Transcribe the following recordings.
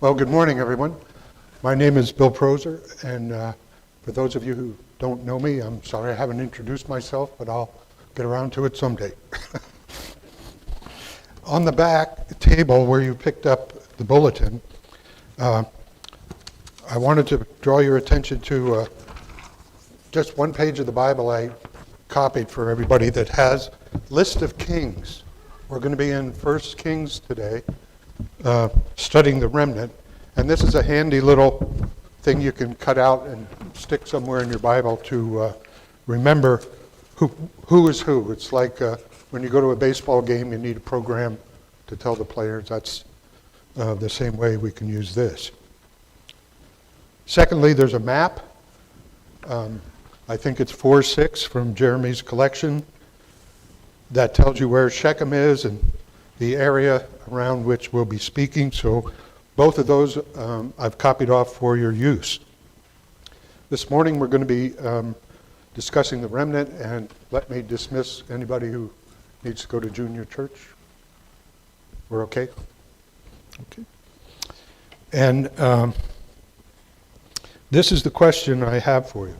Well, good morning, everyone. My name is Bill Proser, and for those of you who don't know me, I'm sorry I haven't introduced myself, but I'll get around to it someday. On the back table where you picked up the bulletin, I wanted to draw your attention to just one page of the Bible I copied for everybody that has list of kings. We're going to be in 1 Kings today, studying the Remnant, and this is a handy little thing you can cut out and stick somewhere in your Bible to remember who is who. It's like when you go to a baseball game, you need a program to tell the players. That's the same way we can use this. Secondly, there's a map. I think it's 4/6 from Jeremy's collection that tells you where Shechem is and the area around which we'll be speaking. So both of those I've copied off for your use. This morning we're going to be discussing the Remnant, and let me dismiss anybody who needs to go to junior church. We're okay? Okay. And this is the question I have for you.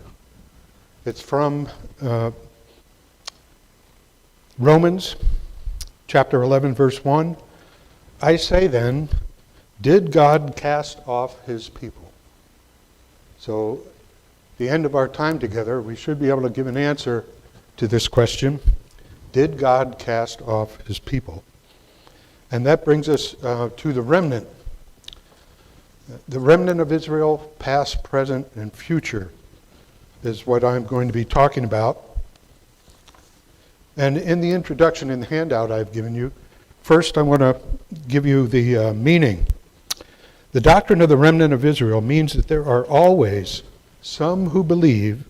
It's from Romans chapter 11, verse 1. I say then, did God cast off his people? So, the end of our time together, we should be able to give an answer to this question. Did God cast off his people? And that brings us to the remnant. The remnant of Israel, past, present, and future, is what I'm going to be talking about. And in the introduction, in the handout I've given you, first I want to give you the meaning. The doctrine of the remnant of Israel means that there are always some who believe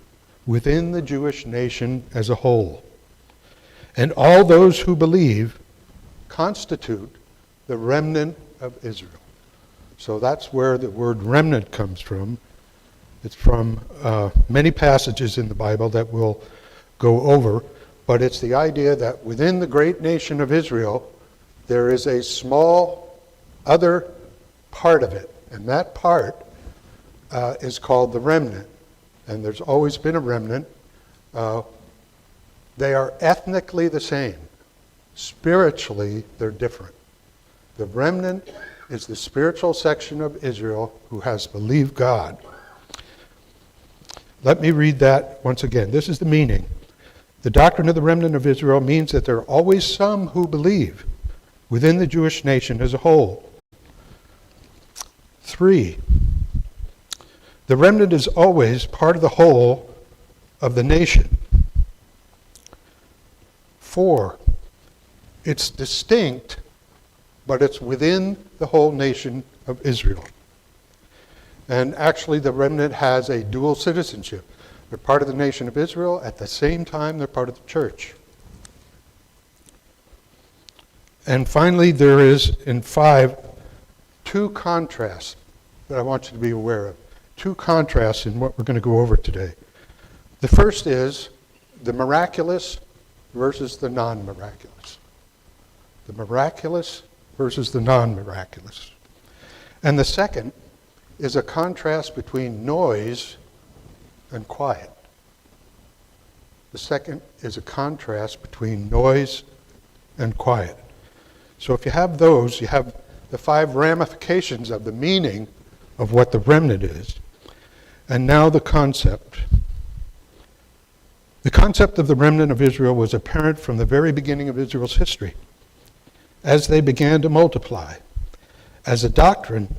within the Jewish nation as a whole. And all those who believe constitute the remnant of Israel. So that's where the word remnant comes from. It's from many passages in the Bible that we'll go over, but it's the idea that within the great nation of Israel, there is a small other part of it, and that part is called the remnant. And there's always been a remnant. They are ethnically the same. Spiritually, they're different. The remnant is the spiritual section of Israel who has believed God. Let me read that once again. This is the meaning. The doctrine of the remnant of Israel means that there are always some who believe within the Jewish nation as a whole. 3, the remnant is always part of the whole of the nation. 4, it's distinct, but it's within the whole nation of Israel. And actually, the remnant has a dual citizenship. They're part of the nation of Israel. At the same time, they're part of the church. And finally, there is, in 5, 2 contrasts that I want you to be aware of. 2 contrasts in what we're going to go over today. The first is the miraculous versus the non-miraculous. The miraculous versus the non-miraculous. And the second is a contrast between noise and quiet. The second is a contrast between noise and quiet. So if you have those, you have the 5 ramifications of the meaning of what the remnant is. And now the concept. The concept of the remnant of Israel was apparent from the very beginning of Israel's history, as they began to multiply. As a doctrine,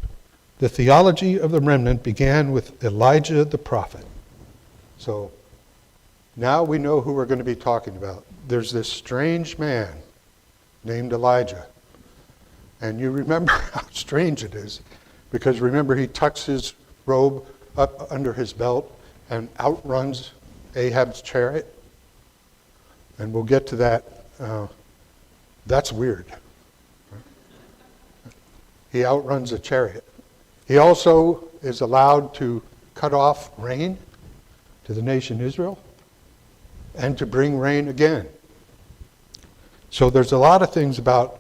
the theology of the remnant began with Elijah the prophet. So now we know who we're going to be talking about. There's this strange man named Elijah. And you remember how strange it is, because remember he tucks his robe up under his belt and outruns Ahab's chariot. And we'll get to that. That's weird. He outruns a chariot. He also is allowed to cut off rain to the nation Israel and to bring rain again. So there's a lot of things about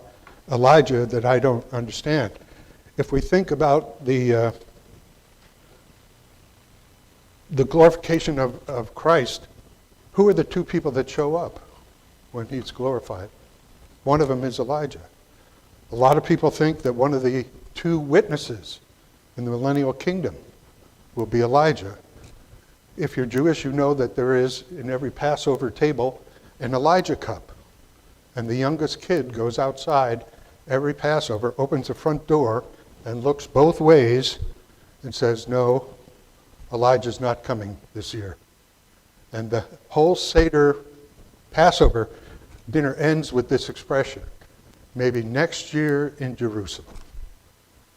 Elijah that I don't understand. If we think about the glorification of Christ, who are the two people that show up when he's glorified? One of them is Elijah. A lot of people think that one of the two witnesses in the millennial kingdom will be Elijah. If you're Jewish, you know that there is in every Passover table an Elijah cup. And the youngest kid goes outside every Passover, opens the front door, and looks both ways and says, no, Elijah's not coming this year. And the whole Seder Passover dinner ends with this expression, maybe next year in Jerusalem.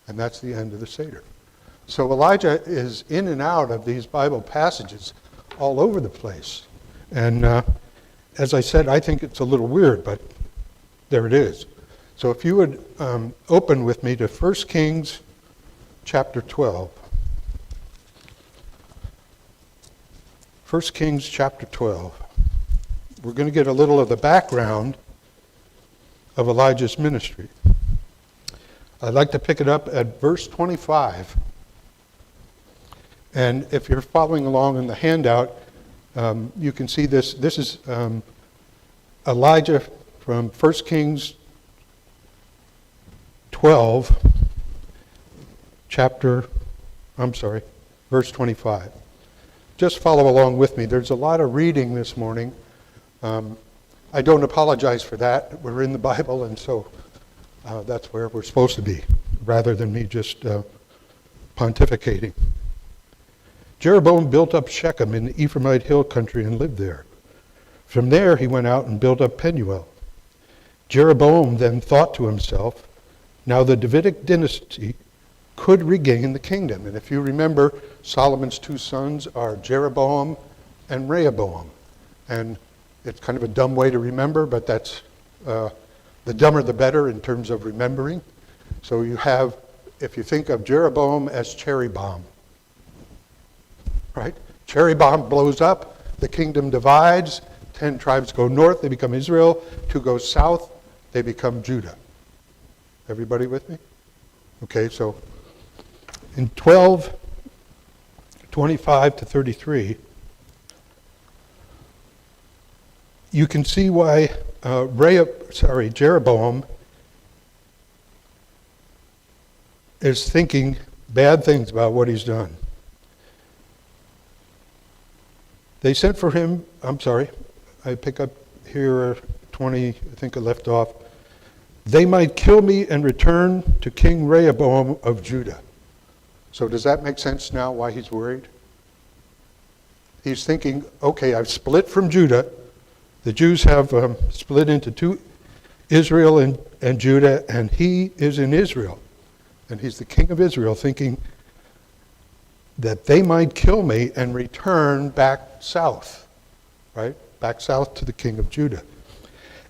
And that's the end of the Seder. So Elijah is in and out of these Bible passages all over the place. And as I said, I think it's a little weird, but there it is. So if you would open with me to 1 Kings chapter 12. 1 Kings chapter 12. We're going to get a little of the background of Elijah's ministry. I'd like to pick it up at verse 25. And if you're following along in the handout, you can see this. This is Elijah from 1 Kings 12, verse 25. Just follow along with me. There's a lot of reading this morning. I don't apologize for that. We're in the Bible, and so that's where we're supposed to be, rather than me just pontificating. Jeroboam built up Shechem in the Ephraimite hill country and lived there. From there he went out and built up Penuel. Jeroboam then thought to himself, now the Davidic dynasty could regain the kingdom. And if you remember, Solomon's two sons are Jeroboam and Rehoboam. And it's kind of a dumb way to remember, but that's the dumber the better in terms of remembering. So you have, if you think of Jeroboam as cherry bomb, right? Cherry bomb blows up, the kingdom divides, 10 tribes go north, they become Israel, 2 go south, they become Judah. Everybody with me? Okay, so in 12:25 to 33, you can see why Jeroboam is thinking bad things about what he's done. They sent for him, I pick up here 20, I think I left off. They might kill me and return to King Rehoboam of Judah. So does that make sense now why he's worried? He's thinking, okay, I've split from Judah. The Jews have split into two, Israel and Judah, and he is in Israel. And he's the king of Israel, thinking that they might kill me and return back south, right? Back south to the king of Judah.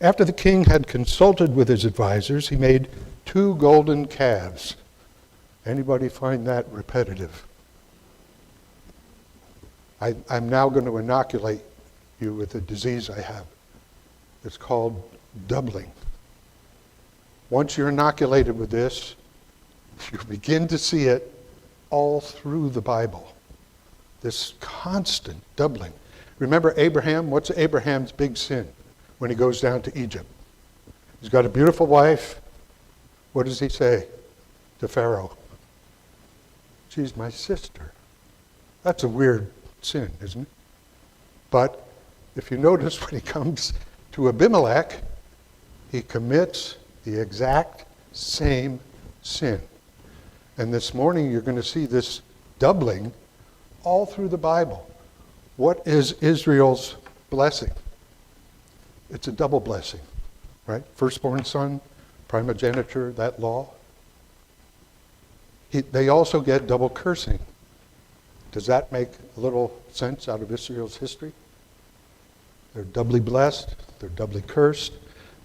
After the king had consulted with his advisors, he made 2 golden calves. Anybody find that repetitive? I'm now going to inoculate you with a disease I have. It's called doubling. Once you're inoculated with this, you begin to see it all through the Bible. This constant doubling. Remember Abraham? What's Abraham's big sin when he goes down to Egypt? He's got a beautiful wife. What does he say to Pharaoh? She's my sister. That's a weird sin, isn't it? But if you notice when he comes to Abimelech, he commits the exact same sin. And this morning you're going to see this doubling all through the Bible. What is Israel's blessing? It's a double blessing, right? Firstborn son, primogeniture, that law. They also get double cursing. Does that make a little sense out of Israel's history? They're doubly blessed, they're doubly cursed,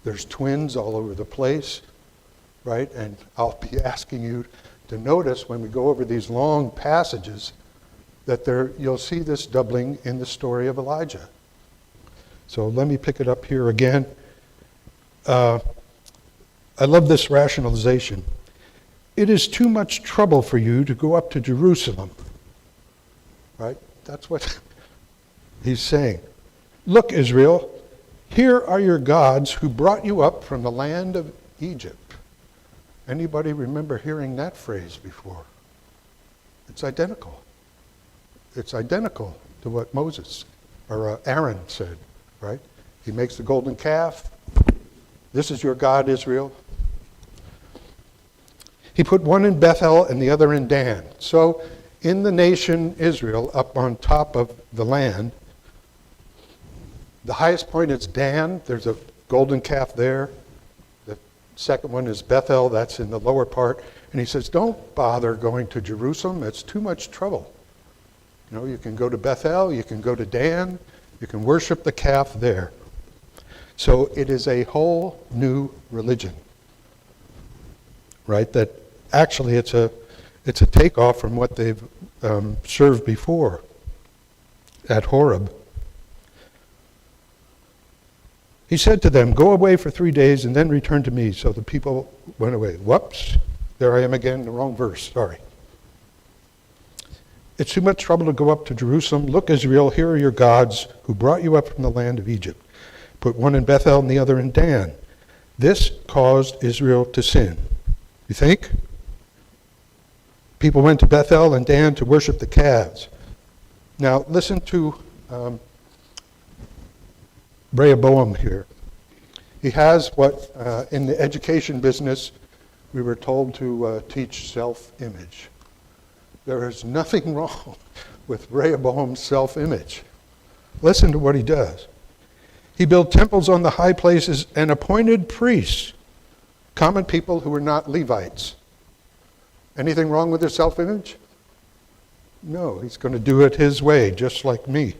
there's twins all over the place, right? And I'll be asking you to notice when we go over these long passages that you'll see this doubling in the story of Elijah. So let me pick it up here again. I love this rationalization. it is too much trouble for you to go up to Jerusalem. Right? That's what he's saying. Look, Israel, here are your gods who brought you up from the land of Egypt. Anybody remember hearing that phrase before? It's identical. It's identical to what Moses or Aaron said, right? He makes the golden calf. This is your God, Israel. He put one in Bethel and the other in Dan. So in the nation Israel, up on top of the land, the highest point is Dan. There's a golden calf there. The second one is Bethel. That's in the lower part. And he says, don't bother going to Jerusalem. It's too much trouble. You know, you can go to Bethel. You can go to Dan. You can worship the calf there. So it is a whole new religion, right? That actually it's a takeoff from what they've served before at Horeb. He said to them, go away for 3 days and then return to me. So the people went away. Whoops, there I am again, the wrong verse, sorry. It's too much trouble to go up to Jerusalem. Look, Israel, here are your gods who brought you up from the land of Egypt. Put one in Bethel and the other in Dan. This caused Israel to sin. You think? People went to Bethel and Dan to worship the calves. Now, listen to Rehoboam here. He has what, in the education business, we were told to teach self-image. There is nothing wrong with Rehoboam's self-image. Listen to what he does. He built temples on the high places and appointed priests, common people who were not Levites. Anything wrong with their self-image? No, he's going to do it his way, just like me.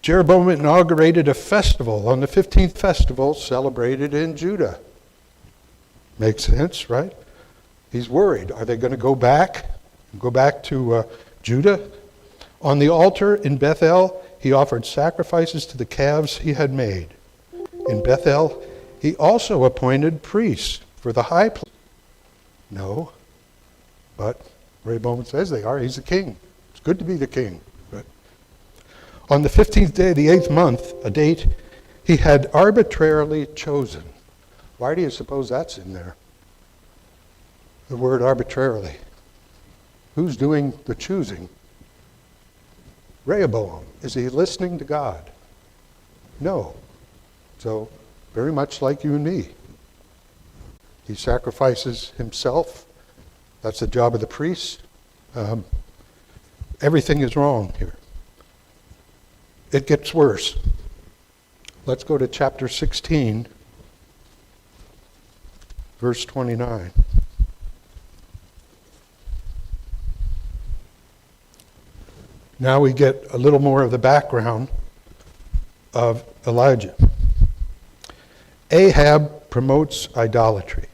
Jeroboam inaugurated a festival on the 15th festival celebrated in Judah. Makes sense, right? He's worried. Are they going to go back to Judah? On the altar in Bethel, he offered sacrifices to the calves he had made. In Bethel, he also appointed priests for the high place. No, but Rehoboam says they are. He's the king. It's good to be the king. Right? On the 15th day of the 8th month, a date he had arbitrarily chosen. Why do you suppose that's in there? The word arbitrarily. Who's doing the choosing? Rehoboam. Is he listening to God? No. So, very much like you and me. He sacrifices himself. That's the job of the priest. Everything is wrong here. It gets worse. Let's go to chapter 16, verse 29. Now we get a little more of the background of Elijah. Ahab promotes idolatry.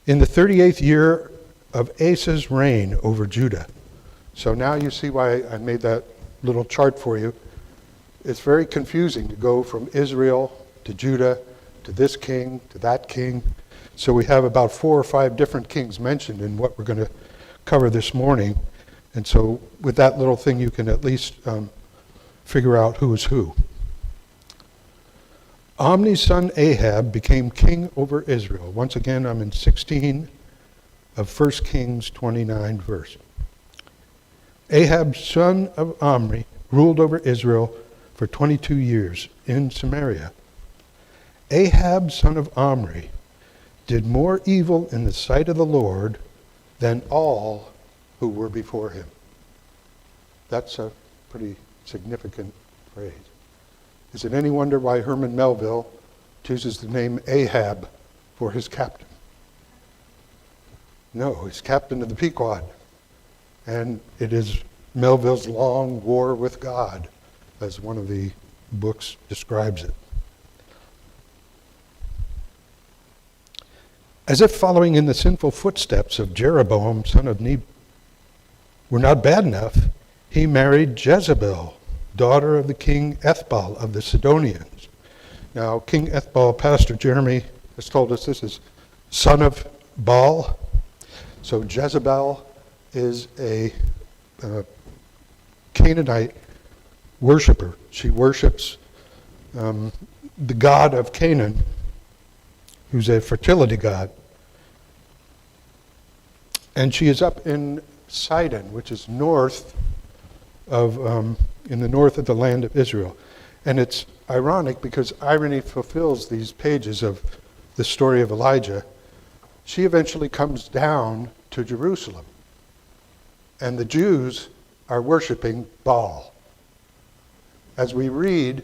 In the 38th year of Asa's reign over Judah. So now you see why I made that little chart for you. It's very confusing to go from Israel to Judah to this king to that king. So we have about 4 or 5 different kings mentioned in what we're going to cover this morning. And so with that little thing you can at least figure out who is who. Omni's son Ahab became king over Israel. Once again, I'm in 16 of 1 Kings 29 verse. Ahab, son of Omri, ruled over Israel for 22 years in Samaria. Ahab, son of Omri, did more evil in the sight of the Lord than all who were before him. That's a pretty significant phrase. Is it any wonder why Herman Melville chooses the name Ahab for his captain? No, he's captain of the Pequod. And it is Melville's long war with God, as one of the books describes it. As if following in the sinful footsteps of Jeroboam, son of Nebat, were not bad enough, he married Jezebel, daughter of the king Ethbal of the Sidonians. Now, King Ethbal, Pastor Jeremy has told us this is son of Baal. So Jezebel is a Canaanite worshiper. She worships the god of Canaan, who's a fertility god. And she is up in Sidon, which is north of, in the north of the land of Israel. And it's ironic because irony fulfills these pages of the story of Elijah. She eventually comes down to Jerusalem. And the Jews are worshiping Baal. As we read,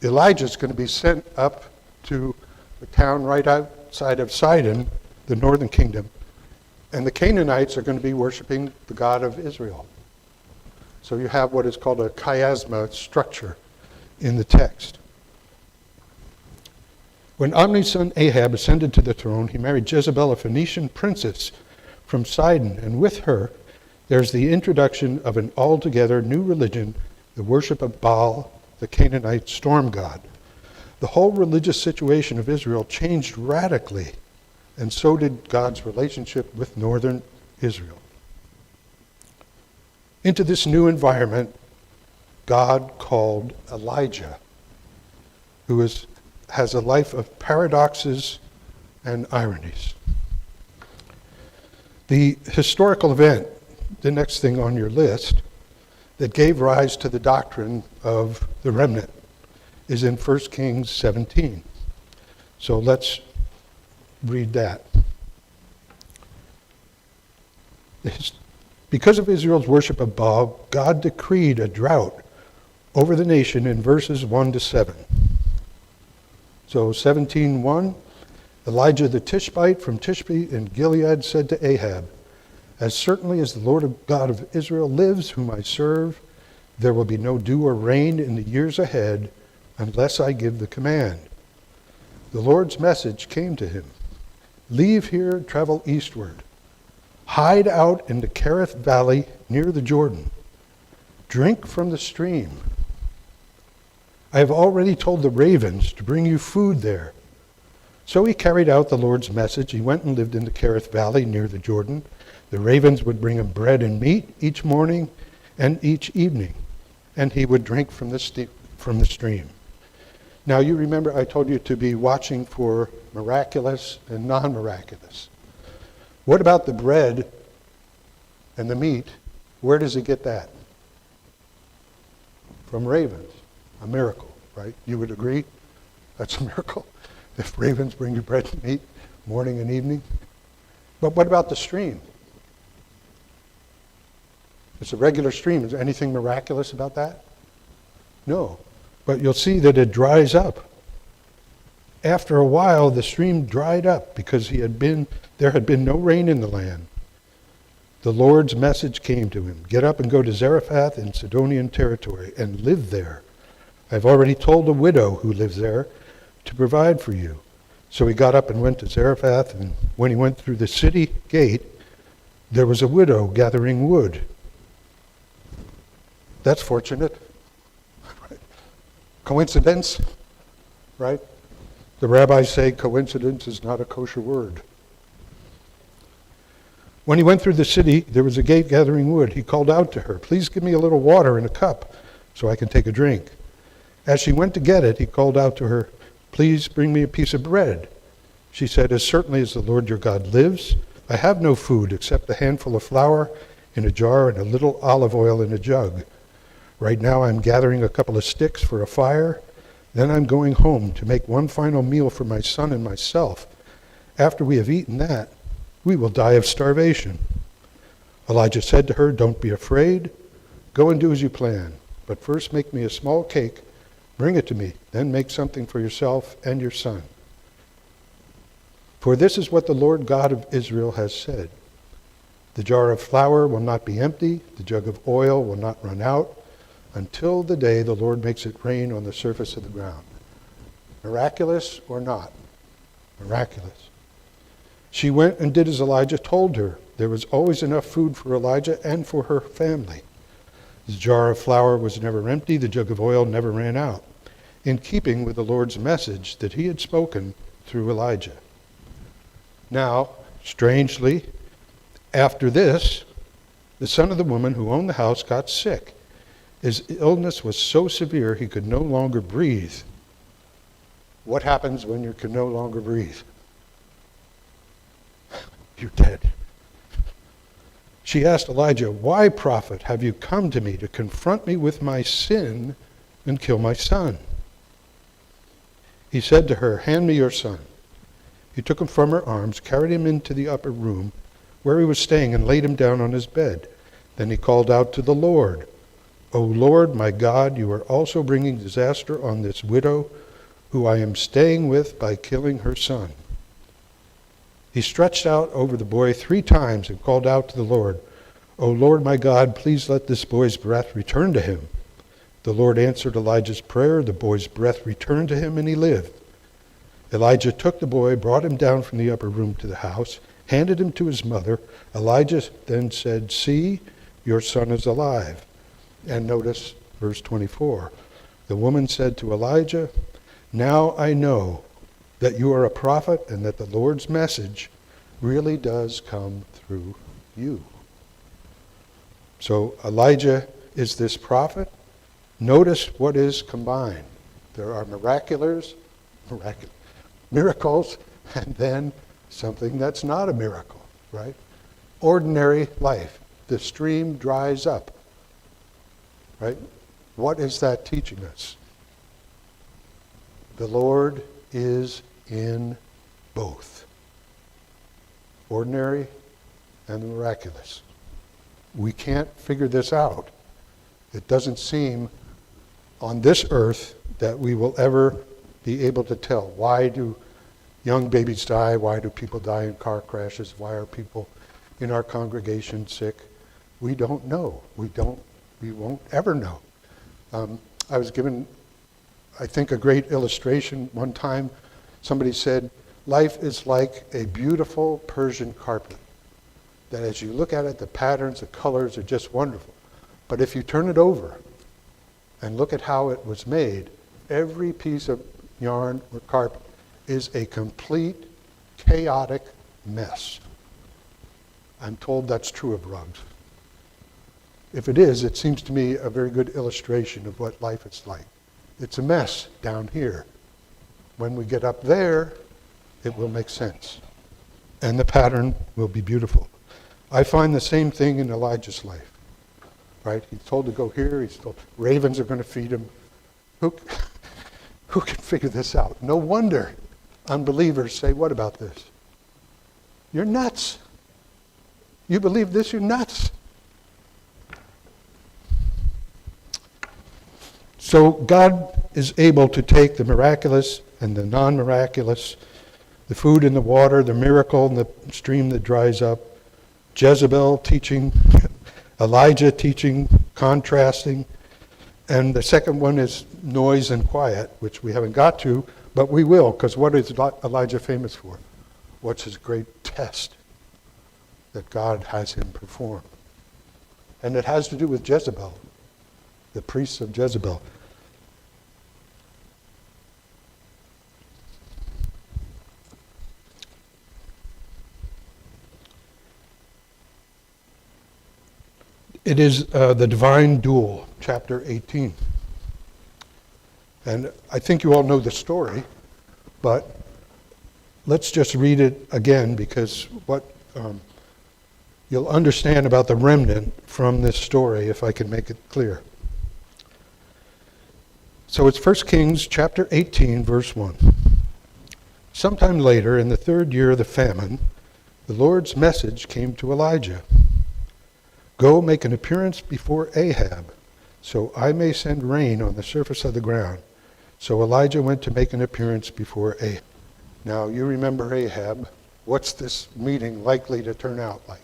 Elijah's going to be sent up to the town right outside of Sidon, the northern kingdom, and the Canaanites are going to be worshiping the God of Israel. So you have what is called a chiasma structure in the text. When Omni's son Ahab ascended to the throne, he married Jezebel, a Phoenician princess from Sidon, and with her there's the introduction of an altogether new religion, the worship of Baal, the Canaanite storm god. The whole religious situation of Israel changed radically, and so did God's relationship with northern Israel. Into this new environment, God called Elijah, who has a life of paradoxes and ironies. The historical event, the next thing on your list, that gave rise to the doctrine of the remnant is in 1 Kings 17. So let's read that. Because of Israel's worship of Baal, God decreed a drought over the nation in verses 1 to 7. So 17:1, Elijah the Tishbite from Tishbe in Gilead said to Ahab, "As certainly as the Lord God of Israel lives, whom I serve, there will be no dew or rain in the years ahead unless I give the command." The Lord's message came to him. "Leave here, travel eastward. Hide out in the Kerith Valley near the Jordan. Drink from the stream. I have already told the ravens to bring you food there." So he carried out the Lord's message. He went and lived in the Kerith Valley near the Jordan. The ravens would bring him bread and meat each morning and each evening, and he would drink from the stream. Now you remember I told you to be watching for miraculous and non-miraculous. What about the bread and the meat? Where does he get that? From ravens. A miracle, right? You would agree? That's a miracle. If ravens bring you bread and meat morning and evening. But what about the stream? It's a regular stream. Is there anything miraculous about that? No. But you'll see that it dries up. After a while, the stream dried up because there had been no rain in the land. The Lord's message came to him. "Get up and go to Zarephath in Sidonian territory and live there. I've already told a widow who lives there to provide for you." So he got up and went to Zarephath, and when he went through the city gate, there was a widow gathering wood. That's fortunate. Coincidence, right? The rabbis say coincidence is not a kosher word. When he went through the city, there was a gate gathering wood. He called out to her, "Please give me a little water in a cup so I can take a drink." As she went to get it, he called out to her, "Please bring me a piece of bread." She said, "As certainly as the Lord your God lives, I have no food except a handful of flour in a jar and a little olive oil in a jug. Right now I'm gathering a couple of sticks for a fire. Then I'm going home to make one final meal for my son and myself. After we have eaten that, we will die of starvation." Elijah said to her, "Don't be afraid. Go and do as you plan. But first make me a small cake. Bring it to me. Then make something for yourself and your son. For this is what the Lord God of Israel has said. The jar of flour will not be empty. The jug of oil will not run out until the day the Lord makes it rain on the surface of the ground." Miraculous or not? Miraculous. She went and did as Elijah told her. There was always enough food for Elijah and for her family. The jar of flour was never empty. The jug of oil never ran out, in keeping with the Lord's message that he had spoken through Elijah. Now, strangely, after this, the son of the woman who owned the house got sick. His illness was so severe he could no longer breathe. What happens when you can no longer breathe? You're dead. She asked Elijah, "Why, prophet, have you come to me to confront me with my sin and kill my son?" He said to her, "Hand me your son." He took him from her arms, carried him into the upper room where he was staying, and laid him down on his bed. Then he called out to the Lord, "O Lord, my God, you are also bringing disaster on this widow who I am staying with by killing her son." He stretched out over the boy 3 times and called out to the Lord, "O Lord, my God, please let this boy's breath return to him." The Lord answered Elijah's prayer. The boy's breath returned to him, and he lived. Elijah took the boy, brought him down from the upper room to the house, handed him to his mother. Elijah then said, "See, your son is alive." And notice verse 24. The woman said to Elijah, "Now I know that you are a prophet and that the Lord's message really does come through you." So Elijah is this prophet. Notice what is combined. There are miracles, and then something that's not a miracle, right? Ordinary life. The stream dries up, right? What is that teaching us? The Lord is in both. Ordinary and the miraculous. We can't figure this out. It doesn't seem on this earth that we will ever be able to tell. Why do young babies die? Why do people die in car crashes? Why are people in our congregation sick? We don't know. We won't ever know. I was given, I think, a great illustration one time. Somebody said, life is like a beautiful Persian carpet. That as you look at it, the patterns, the colors are just wonderful. But if you turn it over and look at how it was made, every piece of yarn or carpet is a complete, chaotic mess. I'm told that's true of rugs. If it is, it seems to me a very good illustration of what life is like. It's a mess down here. When we get up there, it will make sense. And the pattern will be beautiful. I find the same thing in Elijah's life. Right? He's told to go here. He's told ravens are going to feed him. Who can figure this out? No wonder unbelievers say, "What about this? You're nuts. You believe this? You're nuts." So God is able to take the miraculous and the non-miraculous, the food and the water, the miracle and the stream that dries up, Jezebel teaching, Elijah teaching, contrasting, and the second one is noise and quiet, which we haven't got to, but we will, because what is Elijah famous for? What's his great test that God has him perform? And it has to do with Jezebel, the priests of Jezebel. It is the divine duel, chapter 18. And I think you all know the story, but let's just read it again, because what you'll understand about the remnant from this story, if I can make it clear. So it's 1 Kings chapter 18, verse 1. Sometime later, in the 3rd year of the famine, the Lord's message came to Elijah. "Go make an appearance before Ahab, so I may send rain on the surface of the ground." So Elijah went to make an appearance before Ahab. Now, you remember Ahab. What's this meeting likely to turn out like?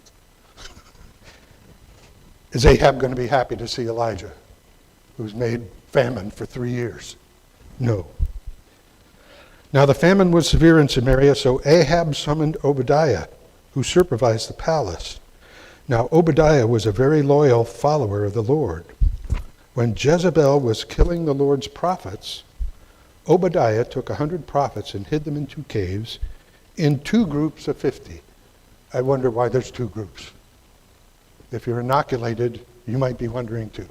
Is Ahab going to be happy to see Elijah, who's made famine for 3 years? No. Now the famine was severe in Samaria, so Ahab summoned Obadiah, who supervised the palace. Now Obadiah was a very loyal follower of the Lord. When Jezebel was killing the Lord's prophets, Obadiah took 100 prophets and hid them in 2 caves in 2 groups of 50. I wonder why there's 2 groups. If you're inoculated, you might be wondering too.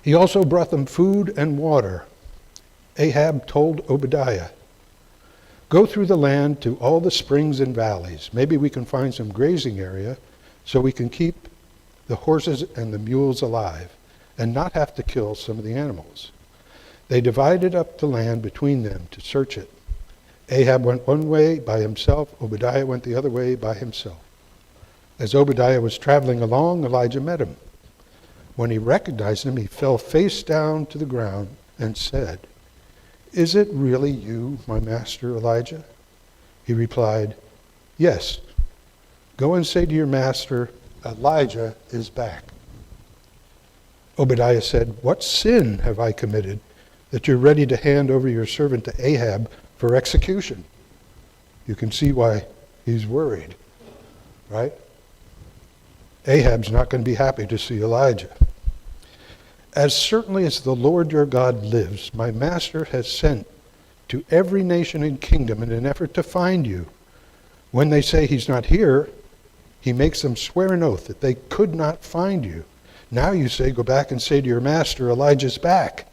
He also brought them food and water. Ahab told Obadiah, "Go through the land to all the springs and valleys. Maybe we can find some grazing area so we can keep the horses and the mules alive and not have to kill some of the animals." They divided up the land between them to search it. Ahab went one way by himself. Obadiah went the other way by himself. As Obadiah was traveling along, Elijah met him. When he recognized him, he fell face down to the ground and said, "Is it really you, my master Elijah?" He replied, "Yes. Go and say to your master, Elijah is back." Obadiah said, "What sin have I committed that you're ready to hand over your servant to Ahab for execution?" You can see why he's worried, right? Ahab's not going to be happy to see Elijah. "As certainly as the Lord your God lives, my master has sent to every nation and kingdom in an effort to find you. When they say he's not here, he makes them swear an oath that they could not find you. Now you say, go back and say to your master, Elijah's back.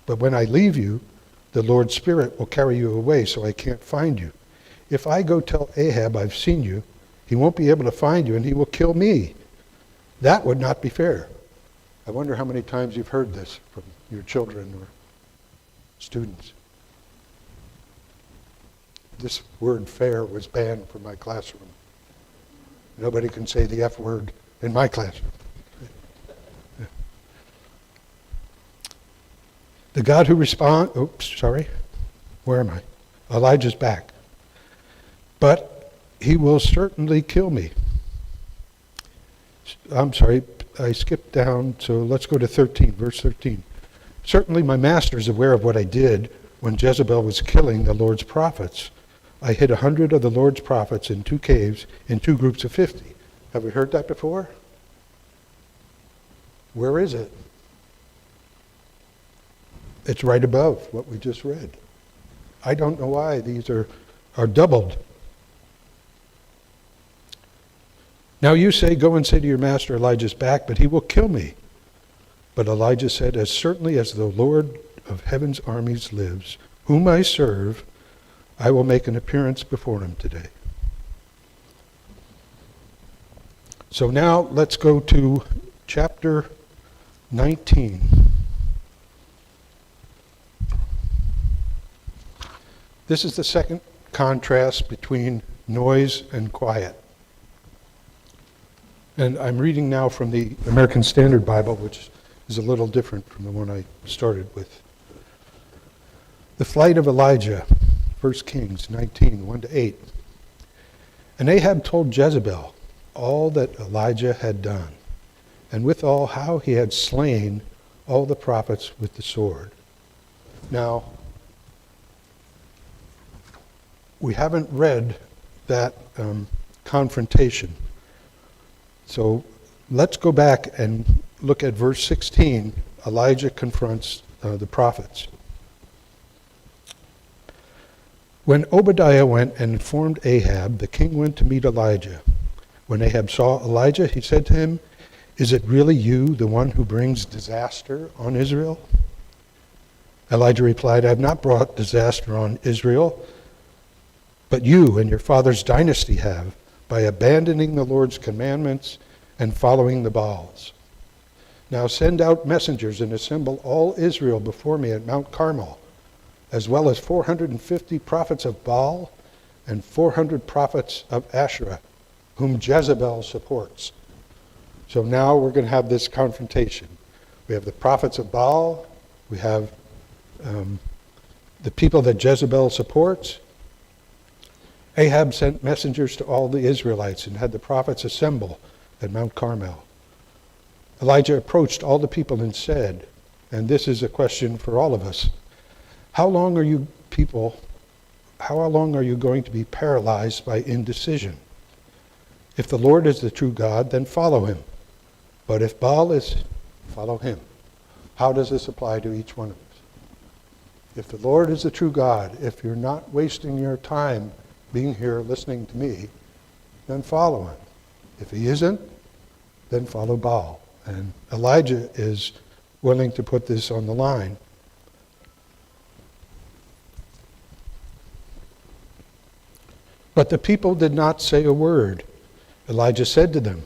But when I leave you, the Lord's Spirit will carry you away, so I can't find you. If I go tell Ahab I've seen you, he won't be able to find you and he will kill me. That would not be fair." I wonder how many times you've heard this from your children or students. This word fair was banned from my classroom. Nobody can say the F word in my classroom. The God who where am I? Elijah's back. "But he will certainly kill me." I'm sorry, I skipped down, so let's go to 13, verse 13. "Certainly my master is aware of what I did when Jezebel was killing the Lord's prophets. I hid 100 of the Lord's prophets in 2 caves in 2 groups of 50. Have we heard that before? Where is it? It's right above what we just read. I don't know why these are doubled. "Now you say, go and say to your master, Elijah's back, but he will kill me." But Elijah said, "As certainly as the Lord of heaven's armies lives, whom I serve, I will make an appearance before him today." So now let's go to chapter 19. This is the second contrast between noise and quiet. And I'm reading now from the American Standard Bible, which is a little different from the one I started with. The flight of Elijah, 1 Kings 19, 1-8. "And Ahab told Jezebel all that Elijah had done, and withal how he had slain all the prophets with the sword." Now, we haven't read that confrontation. So let's go back and look at verse 16. Elijah confronts the prophets. "When Obadiah went and informed Ahab, the king went to meet Elijah. When Ahab saw Elijah, he said to him, 'Is it really you, the one who brings disaster on Israel?' Elijah replied, 'I have not brought disaster on Israel, but you and your father's dynasty have, by abandoning the Lord's commandments and following the Baals. Now send out messengers and assemble all Israel before me at Mount Carmel, as well as 450 prophets of Baal and 400 prophets of Asherah, whom Jezebel supports." So now we're going to have this confrontation. We have the prophets of Baal, we have the people that Jezebel supports. Ahab sent messengers to all the Israelites and had the prophets assemble at Mount Carmel. Elijah approached all the people and said, and this is a question for all of us, how long are you going to be paralyzed by indecision? If the Lord is the true God, then follow him. But if Baal is, follow him. How does this apply to each one of us? If the Lord is the true God, if you're not wasting your time being here listening to me, then follow him. If he isn't, then follow Baal. And Elijah is willing to put this on the line. But the people did not say a word. Elijah said to them,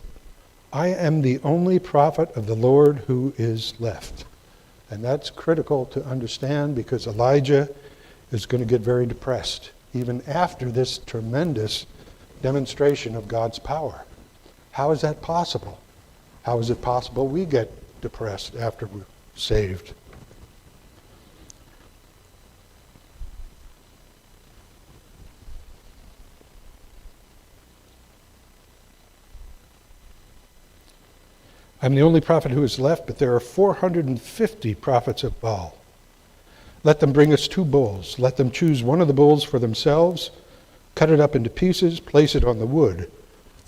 I am the only prophet of the Lord who is left. And that's critical to understand because Elijah is going to get very depressed, even after this tremendous demonstration of God's power. How is that possible? How is it possible we get depressed after we're saved? I'm the only prophet who is left, but there are 450 prophets of Baal. Let them bring us 2 bulls. Let them choose one of the bulls for themselves, cut it up into pieces, place it on the wood,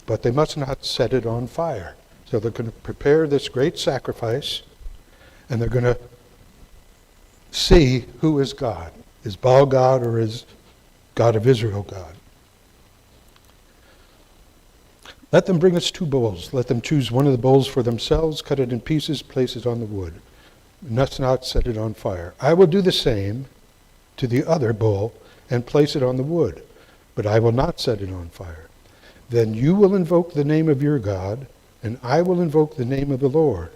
but they must not set it on fire. So they're going to prepare this great sacrifice, and they're going to see who is God. Is Baal God or is God of Israel God? Let them bring us 2 bulls. Let them choose one of the bulls for themselves, cut it in pieces, place it on the wood. Must not set it on fire. I will do the same to the other bull and place it on the wood, but I will not set it on fire. Then you will invoke the name of your God, and I will invoke the name of the Lord.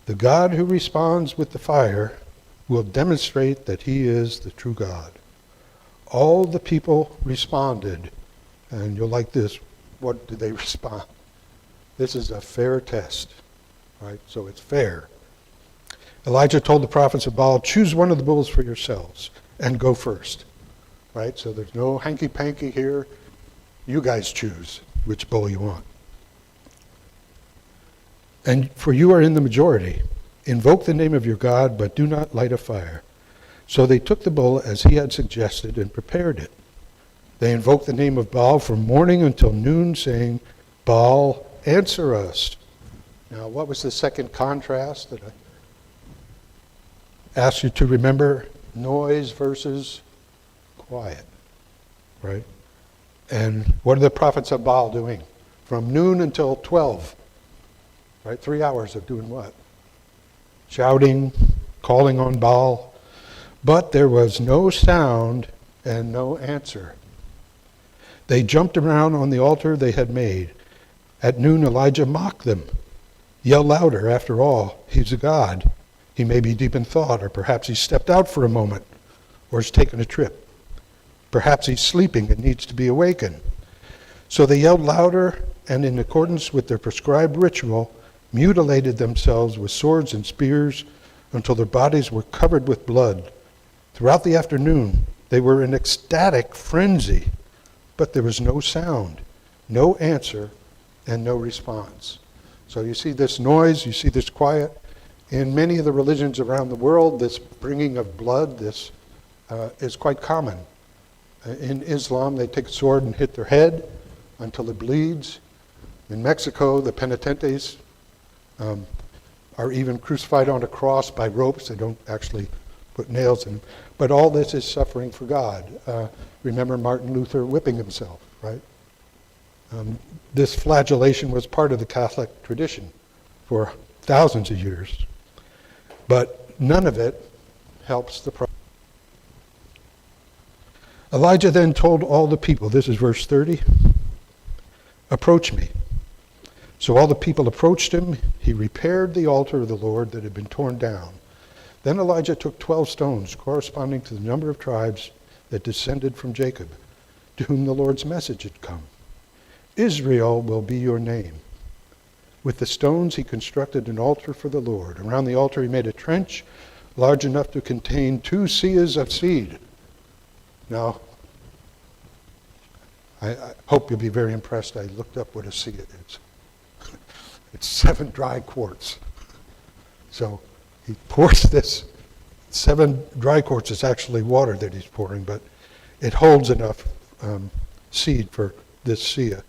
The God who responds with the fire will demonstrate that he is the true God. All the people responded, and you'll like this. What did they respond? This is a fair test, right? So it's fair. Elijah told the prophets of Baal, choose one of the bulls for yourselves and go first, right? So there's no hanky-panky here. You guys choose which bull you want. And for you are in the majority. Invoke the name of your God, but do not light a fire. So they took the bull as he had suggested and prepared it. They invoked the name of Baal from morning until noon, saying, Baal, answer us. Now, what was the second contrast that I asked you to remember? Noise versus quiet, right? And what are the prophets of Baal doing? From noon until 12, right? 3 hours of doing what? Shouting, calling on Baal. But there was no sound and no answer. They jumped around on the altar they had made. At noon, Elijah mocked them. Yell louder, after all, he's a god. He may be deep in thought, or perhaps he stepped out for a moment, or has taken a trip. Perhaps he's sleeping and needs to be awakened. So they yelled louder, and in accordance with their prescribed ritual, mutilated themselves with swords and spears until their bodies were covered with blood. Throughout the afternoon, they were in ecstatic frenzy. But there was no sound, no answer, and no response. So you see this noise, you see this quiet. In many of the religions around the world, this bringing of blood, this is quite common. In Islam, they take a sword and hit their head until it bleeds. In Mexico, the penitentes are even crucified on a cross by ropes. They don't actually put nails in them. But all this is suffering for God. Remember Martin Luther whipping himself, right? This flagellation was part of the Catholic tradition for thousands of years. But none of it helps the problem. Elijah then told all the people, this is verse 30, approach me. So all the people approached him. He repaired the altar of the Lord that had been torn down. Then Elijah took 12 stones corresponding to the number of tribes that descended from Jacob, to whom the Lord's message had come. Israel will be your name. With the stones he constructed an altar for the Lord. Around the altar he made a trench large enough to contain 2 seahs of seed. Now, I hope you'll be very impressed. I looked up what a seah is. It's 7 dry quarts. So he pours this 7 dry quarts. It's actually water that he's pouring, but it holds enough seed for this seah.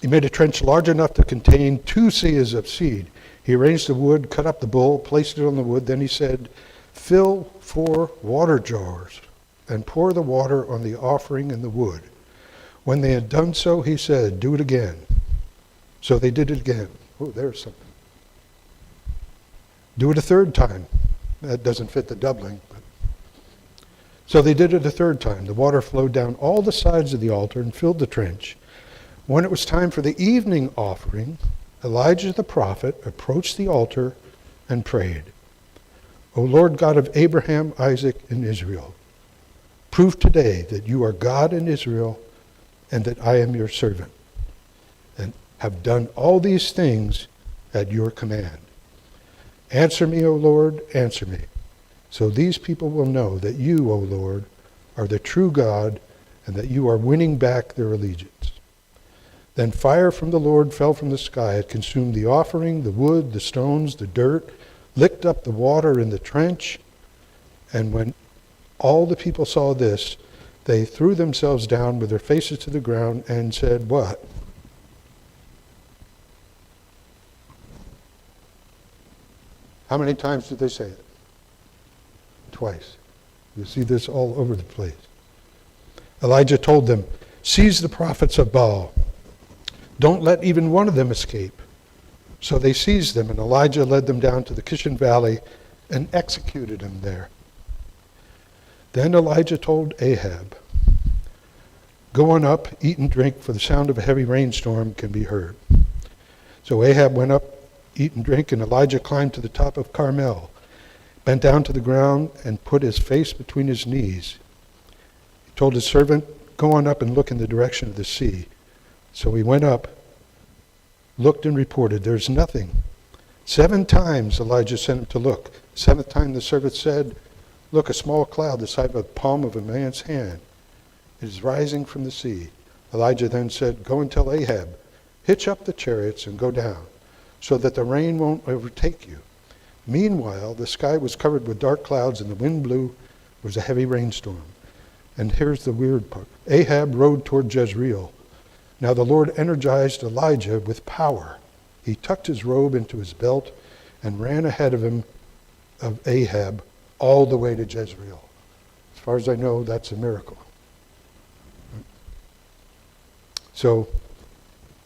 He made a trench large enough to contain 2 seahs of seed. He arranged the wood, cut up the bull, placed it on the wood. Then he said, fill 4 water jars and pour the water on the offering and the wood. When they had done so, he said, do it again. So they did it again. Oh, there's something. Do it a 3rd time. That doesn't fit the doubling. So they did it a 3rd time. The water flowed down all the sides of the altar and filled the trench. When it was time for the evening offering, Elijah the prophet approached the altar and prayed, O Lord God of Abraham, Isaac, and Israel, prove today that you are God in Israel and that I am your servant, and have done all these things at your command. Answer me, O Lord, answer me, so these people will know that you, O Lord, are the true God and that you are winning back their allegiance. Then fire from the Lord fell from the sky. It consumed the offering, the wood, the stones, the dirt, licked up the water in the trench. And when all the people saw this, they threw themselves down with their faces to the ground and said, what? How many times did they say it? Twice. You see this all over the place. Elijah told them, seize the prophets of Baal. Don't let even one of them escape. So they seized them, and Elijah led them down to the Kishon Valley and executed them there. Then Elijah told Ahab, go on up, eat and drink, for the sound of a heavy rainstorm can be heard. So Ahab went up, eat and drink, and Elijah climbed to the top of Carmel, bent down to the ground, and put his face between his knees. He told his servant, go on up and look in the direction of the sea. So he went up, looked and reported, there's nothing. 7 times Elijah sent him to look. 7th time the servant said, look, a small cloud the size of the palm of a man's hand. It is rising from the sea. Elijah then said, go and tell Ahab, hitch up the chariots and go down, so that the rain won't overtake you. Meanwhile, the sky was covered with dark clouds and the wind blew. It was a heavy rainstorm. And here's the weird part. Ahab rode toward Jezreel. Now the Lord energized Elijah with power. He tucked his robe into his belt and ran ahead of Ahab, all the way to Jezreel. As far as I know, that's a miracle. So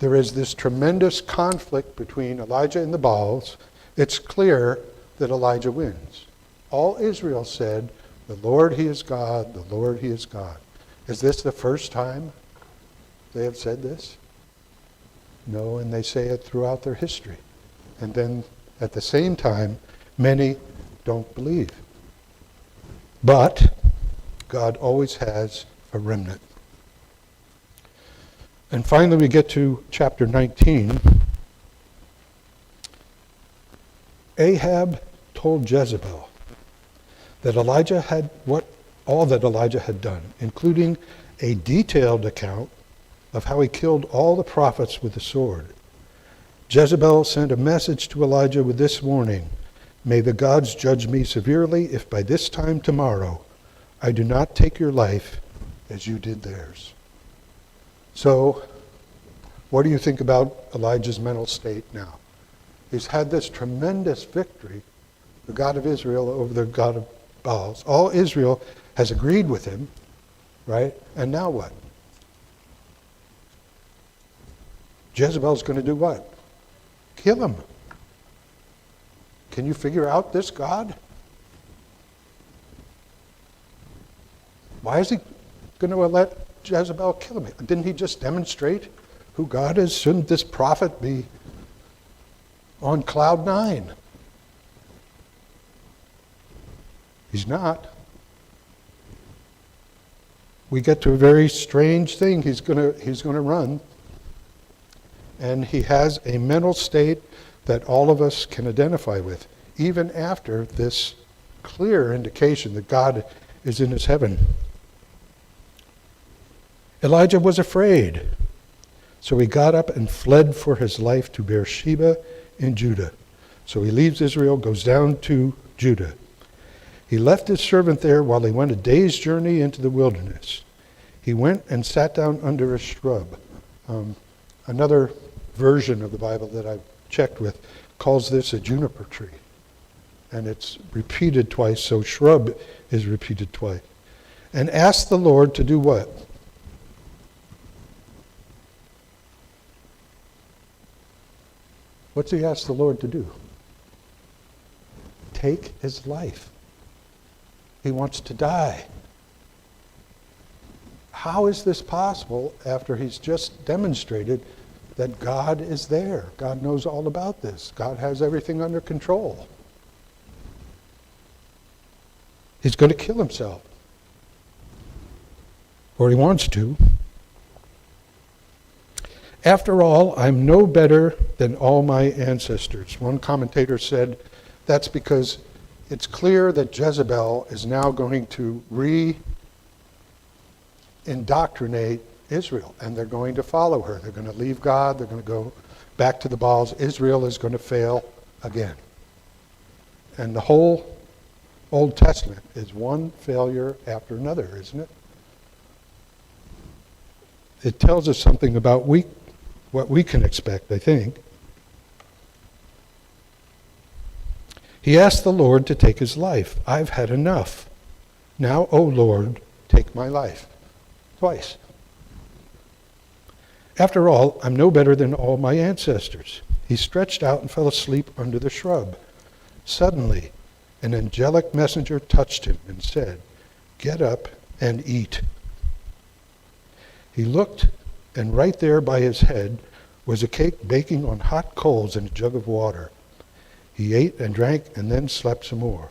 there is this tremendous conflict between Elijah and the Baals. It's clear that Elijah wins. All Israel said, the Lord, he is God, the Lord, he is God. Is this the first time they have said this? No, and they say it throughout their history. And then at the same time, many don't believe. But God always has a remnant. And finally we get to chapter 19. Ahab told Jezebel that Elijah had all that Elijah had done, including a detailed account of how he killed all the prophets with the sword. Jezebel sent a message to Elijah with this warning, may the gods judge me severely if by this time tomorrow I do not take your life as you did theirs. So, what do you think about Elijah's mental state now? He's had this tremendous victory, the God of Israel over the God of Baals. All Israel has agreed with him, right? And now what? Jezebel's going to do what? Kill him. Can you figure out this God? Why is he going to let Jezebel kill him? Didn't he just demonstrate who God is? Shouldn't this prophet be on cloud 9? He's not. We get to a very strange thing. He's going to run. And he has a mental state that all of us can identify with, even after this clear indication that God is in his heaven. Elijah was afraid. So he got up and fled for his life to Beersheba in Judah. So he leaves Israel, goes down to Judah. He left his servant there while he went a day's journey into the wilderness. He went and sat down under a shrub. Another version of the Bible that I've checked with calls this a juniper tree. and it's repeated twice, so shrub is repeated twice. And asked the Lord to do what? What's he asked the Lord to do? Take his life. He wants to die. How is this possible after he's just demonstrated that God is there? God knows all about this. God has everything under control. He's going to kill himself. Or he wants to. After all, I'm no better than all my ancestors. One commentator said that's because it's clear that Jezebel is now going to indoctrinate Israel, and they're going to follow her. They're going to leave God. They're going to go back to the Baals. Israel is going to fail again. And the whole Old Testament is one failure after another, isn't it? It tells us something about what we can expect, I think. He asked the Lord to take his life. I've had enough. Now, O Lord, take my life. Twice. After all, I'm no better than all my ancestors. He stretched out and fell asleep under the shrub. Suddenly, an angelic messenger touched him and said, "Get up and eat." He looked, and right there by his head was a cake baking on hot coals and a jug of water. He ate and drank and then slept some more.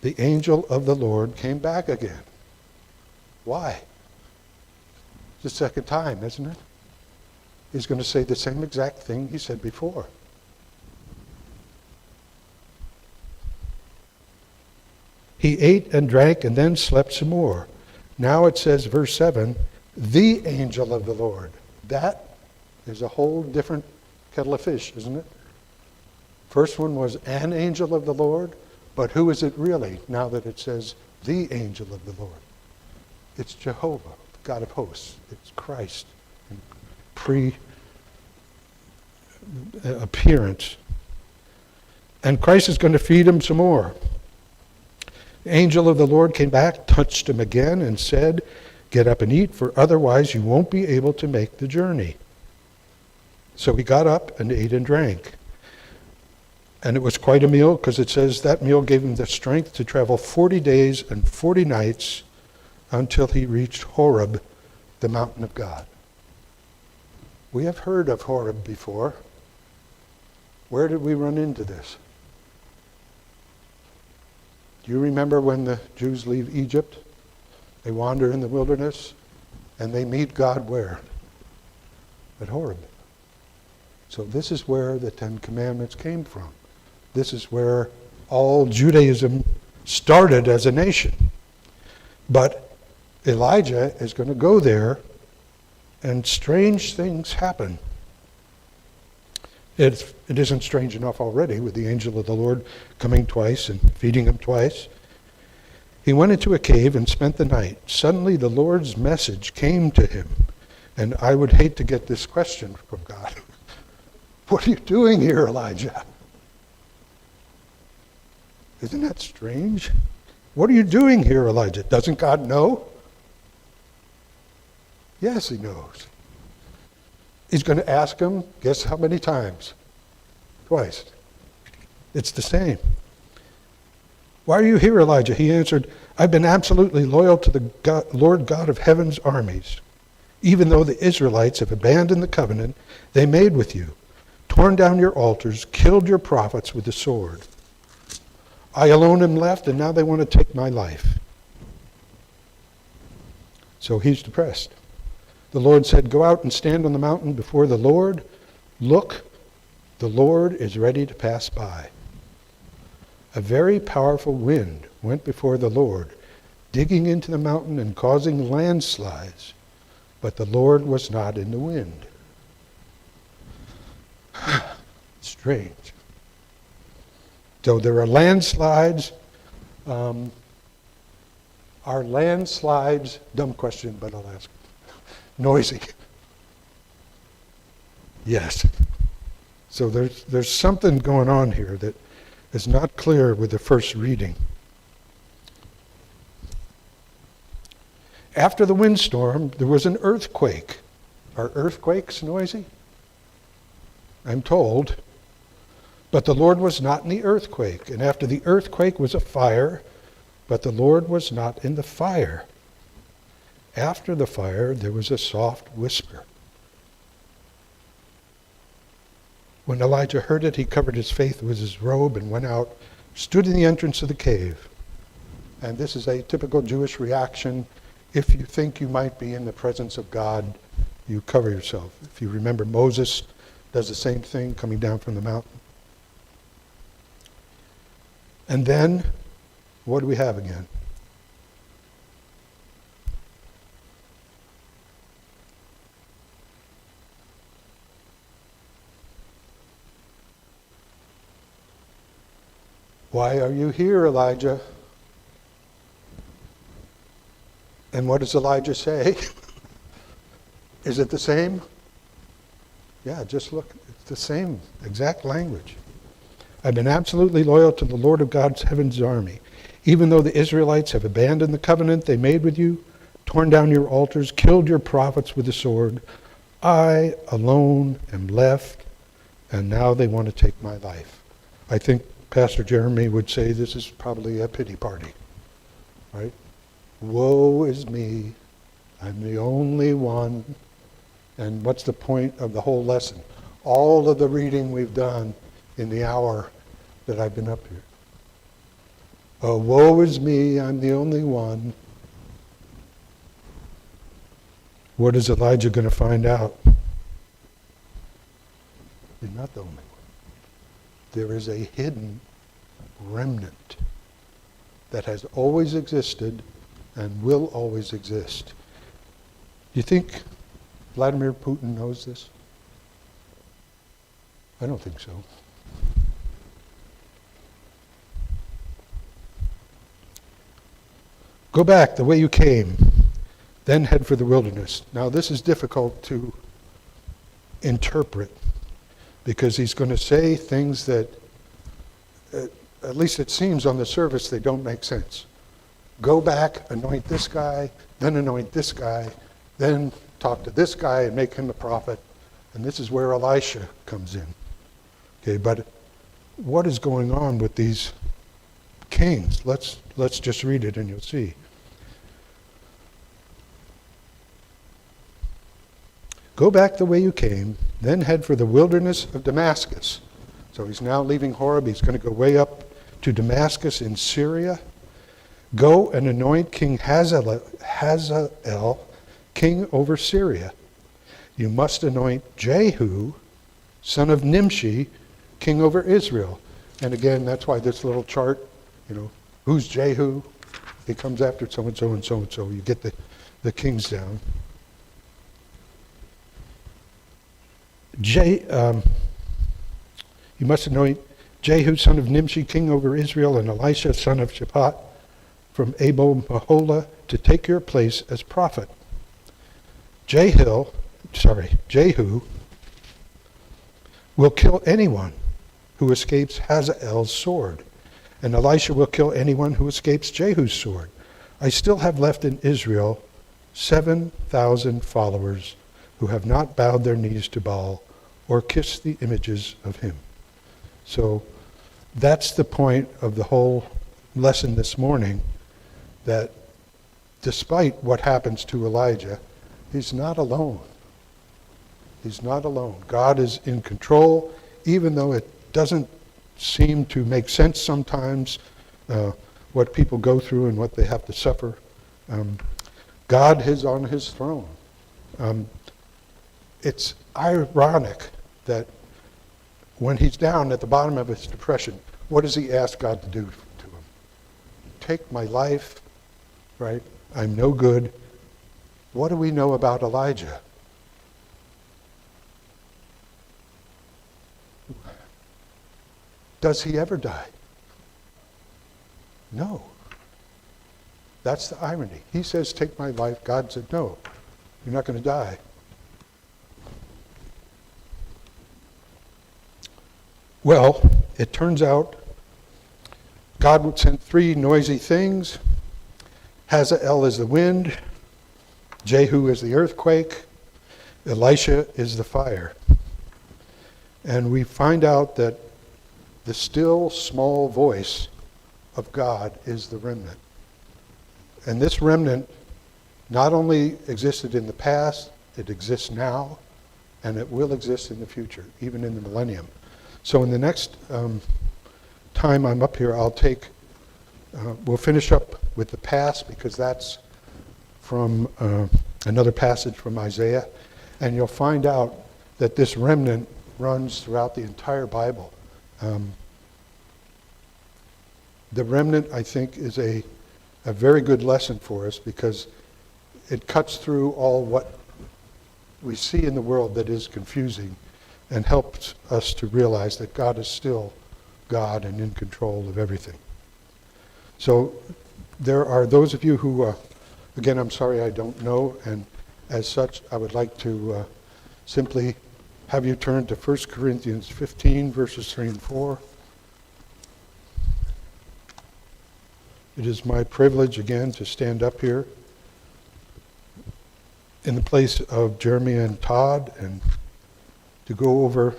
The angel of the Lord came back again. Why? It's the second time, isn't it? He's going to say the same exact thing he said before. He ate and drank and then slept some more. Now it says, verse 7, the angel of the Lord. That is a whole different kettle of fish, isn't it? First one was an angel of the Lord, but who is it really now that it says the angel of the Lord? It's Jehovah, God of hosts. It's Christ in pre-appearance. And Christ is going to feed him some more. The angel of the Lord came back, touched him again, and said, "Get up and eat, for otherwise you won't be able to make the journey." So he got up and ate and drank. And it was quite a meal, because it says that meal gave him the strength to travel 40 days and 40 nights until he reached Horeb, the mountain of God. We have heard of Horeb before. Where did we run into this? Do you remember when the Jews leave Egypt? They wander in the wilderness, and they meet God where? At Horeb. So this is where the Ten Commandments came from. This is where all Judaism started as a nation. But Elijah is going to go there, and strange things happen. It isn't strange enough already with the angel of the Lord coming twice and feeding him twice. He went into a cave and spent the night. Suddenly the Lord's message came to him. And I would hate to get this question from God. What are you doing here, Elijah? Isn't that strange? What are you doing here, Elijah? Doesn't God know? Yes, he knows. He's going to ask him, guess how many times? Twice. It's the same. Why are you here, Elijah? He answered, I've been absolutely loyal to the Lord God of heaven's armies. Even though the Israelites have abandoned the covenant they made with you, torn down your altars, killed your prophets with the sword. I alone am left, and now they want to take my life. So he's depressed. The Lord said, go out and stand on the mountain before the Lord. Look, the Lord is ready to pass by. A very powerful wind went before the Lord, digging into the mountain and causing landslides, but the Lord was not in the wind. Strange. So there are landslides. Are landslides, dumb question, but I'll ask, noisy? Yes. So there's something going on here that is not clear with the first reading. After the windstorm, there was an earthquake. Are earthquakes noisy? I'm told. But the Lord was not in the earthquake. And after the earthquake was a fire, but the Lord was not in the fire. After the fire, there was a soft whisper. When Elijah heard it, he covered his face with his robe and went out, stood in the entrance of the cave. And this is a typical Jewish reaction. If you think you might be in the presence of God, you cover yourself. If you remember, Moses does the same thing coming down from the mountain. And then, what do we have again? Why are you here, Elijah? And what does Elijah say? Is it the same? Yeah, just look. It's the same exact language. I've been absolutely loyal to the Lord of God's heaven's army. Even though the Israelites have abandoned the covenant they made with you, torn down your altars, killed your prophets with the sword, I alone am left, and now they want to take my life. I think Pastor Jeremy would say this is probably a pity party, right? Woe is me, I'm the only one. And what's the point of the whole lesson? All of the reading we've done in the hour that I've been up here. Oh, woe is me, I'm the only one. What is Elijah going to find out? He's not the only one. There is a hidden remnant that has always existed and will always exist. Do you think Vladimir Putin knows this? I don't think so. Go back the way you came, then head for the wilderness. Now this is difficult to interpret because he's going to say things that, at least it seems on the surface, they don't make sense. Go back, anoint this guy, then anoint this guy, then talk to this guy and make him a prophet. And this is where Elisha comes in. Okay, but what is going on with these kings? Let's just read it and you'll see. Go back the way you came, then head for the wilderness of Damascus. So he's now leaving Horeb. He's going to go way up to Damascus in Syria. Go and anoint King Hazael, king over Syria. You must anoint Jehu, son of Nimshi, king over Israel. And again, that's why this little chart, who's Jehu? He comes after so-and-so and so-and-so. You get the kings down. You must anoint Jehu, son of Nimshi, king over Israel, and Elisha, son of Shaphat, from Abel-Maholah, to take your place as prophet. Jehu will kill anyone who escapes Hazael's sword, and Elisha will kill anyone who escapes Jehu's sword. I still have left in Israel 7,000 followers who have not bowed their knees to Baal or kissed the images of him. So that's the point of the whole lesson this morning, that despite what happens to Elijah, he's not alone. He's not alone. God is in control, even though it doesn't seem to make sense sometimes, what people go through and what they have to suffer. God is on his throne. It's ironic that when he's down at the bottom of his depression, what does he ask God to do to him? Take my life, right? I'm no good. What do we know about Elijah? Does he ever die? No. That's the irony. He says, take my life. God said, no, you're not going to die. Well, it turns out God sent three noisy things. Hazael is the wind, Jehu is the earthquake, Elisha is the fire. And we find out that the still small voice of God is the remnant. And this remnant not only existed in the past, it exists now, and it will exist in the future, even in the millennium. So in the next time I'm up here, we'll finish up with the past, because that's from another passage from Isaiah. And you'll find out that this remnant runs throughout the entire Bible. The remnant, I think, is a very good lesson for us, because it cuts through all what we see in the world that is confusing and helps us to realize that God is still God and in control of everything. So there are those of you who, again, I'm sorry I don't know, and as such, I would like to simply have you turn to 1 Corinthians 15, verses 3 and 4. It is my privilege again to stand up here in the place of Jeremy and Todd and to go over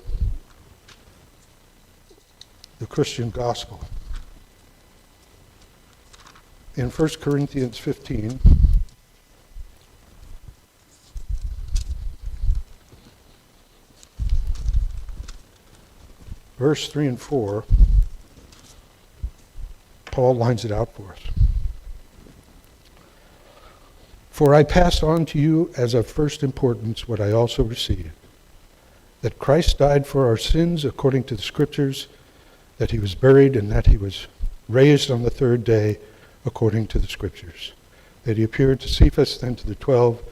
the Christian gospel. In 1 Corinthians 15, verse 3 and 4, Paul lines it out for us. For I passed on to you as of first importance what I also received, that Christ died for our sins according to the Scriptures, that he was buried, and that he was raised on the third day according to the Scriptures, that he appeared to Cephas, then to the 12,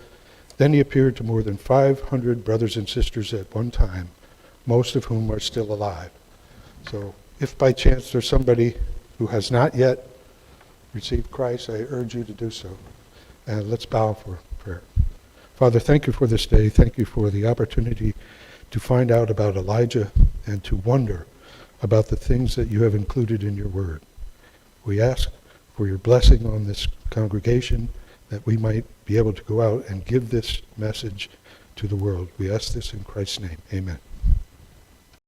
then he appeared to more than 500 brothers and sisters at one time, most of whom are still alive. So if by chance there's somebody who has not yet received Christ, I urge you to do so. And let's bow for prayer. Father, thank you for this day. Thank you for the opportunity to find out about Elijah and to wonder about the things that you have included in your word. We ask for your blessing on this congregation, that we might be able to go out and give this message to the world. We ask this in Christ's name. Amen.